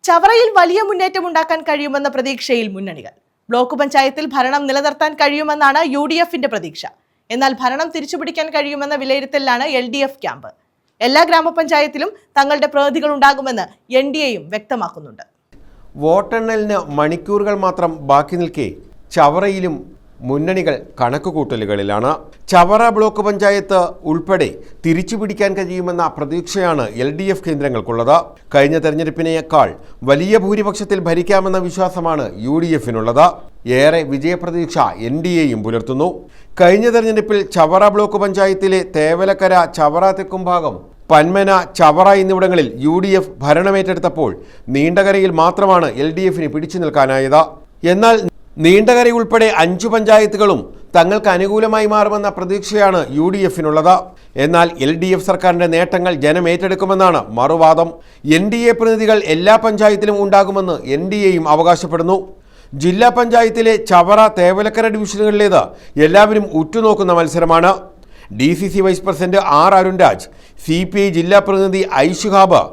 ചവറയിൽ വലിയ മുന്നേറ്റമുണ്ടാക്കാൻ കഴിയുമെന്ന പ്രതീക്ഷയിൽ മുന്നണികൾ. ബ്ലോക്ക് പഞ്ചായത്തിൽ ഭരണം നിലനിർത്താൻ കഴിയുമെന്നാണ് UDFന്റെ പ്രതീക്ഷ. എന്നാൽ ഭരണം തിരിച്ചുപിടിക്കാൻ കഴിയുമെന്ന വിലയിരുത്തലിലാണ് LDF ക്യാമ്പ്. എല്ലാ ഗ്രാമപഞ്ചായത്തിലും തങ്ങളുടെ പ്രതിനിധികൾ ഉണ്ടാകുമെന്ന് NDAയും വ്യക്തമാക്കുന്നുണ്ട്. വോട്ടെണ്ണലിന് മണിക്കൂറുകൾ മാത്രം ബാക്കി നിൽക്കെ ചവറയിലും മുന്നണികൾ കണക്കുകൂട്ടലുകളിലാണ്. ചവറ ബ്ലോക്ക് പഞ്ചായത്ത് ഉൾപ്പെടെ തിരിച്ചുപിടിക്കാൻ കഴിയുമെന്ന പ്രതീക്ഷയാണ് LDF കേന്ദ്രങ്ങൾക്കുള്ളത്. കഴിഞ്ഞ തെരഞ്ഞെടുപ്പിനേക്കാൾ വലിയ ഭൂരിപക്ഷത്തിൽ ഭരിക്കാമെന്ന വിശ്വാസമാണ് UDFനുള്ളത്. ഏറെ വിജയപ്രതീക്ഷ NDAയും പുലർത്തുന്നു. കഴിഞ്ഞ തെരഞ്ഞെടുപ്പിൽ ചവറ ബ്ലോക്ക് പഞ്ചായത്തിലെ തേവലക്കര, ചവറ തെക്കുംഭാഗം, പന്മന, ചവറ എന്നിവിടങ്ങളിൽ UDF ഭരണമേറ്റെടുത്തപ്പോൾ നീണ്ടകരയിൽ മാത്രമാണ് LDFന് പിടിച്ചു നിൽക്കാനായത്. എന്നാൽ നീണ്ടകര ഉൾപ്പെടെ 5 പഞ്ചായത്തുകളും തങ്ങൾക്ക് അനുകൂലമായി മാറുമെന്ന പ്രതീക്ഷയാണ് UDFനുള്ളത്. എന്നാൽ LDF സർക്കാരിന്റെ നേട്ടങ്ങൾ ജനം ഏറ്റെടുക്കുമെന്നാണ് മറുവാദം. NDA പ്രതിനിധികൾ എല്ലാ പഞ്ചായത്തിലും ഉണ്ടാകുമെന്ന് NDAയും അവകാശപ്പെടുന്നു. ജില്ലാ പഞ്ചായത്തിലെ ചവറ, തേവലക്കര ഡിവിഷനുകളിലേത് എല്ലാവരും ഉറ്റുനോക്കുന്ന മത്സരമാണ്. DCC vice president R Arunraj, CPI ജില്ലാ പ്രതിനിധി ഐ ശുഹാബ്,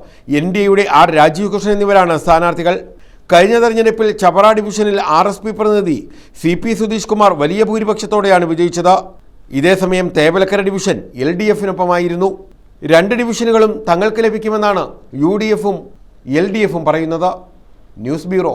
NDAയുടെ R രാജീവ് കൃഷ്ണൻ എന്നിവരാണ് സ്ഥാനാർത്ഥികൾ. കഴിഞ്ഞ തെരഞ്ഞെടുപ്പിൽ ചവറ ഡിവിഷനിൽ RSP പ്രതിനിധി CP സുധീഷ് കുമാർ വലിയ ഭൂരിപക്ഷത്തോടെയാണ് വിജയിച്ചത്. ഇതേസമയം തേവലക്കര ഡിവിഷൻ LDFനൊപ്പമായിരുന്നു. 2 ഡിവിഷനുകളും തങ്ങൾക്ക് ലഭിക്കുമെന്നാണ് UDFും LDFും പറയുന്നത്. News bureau.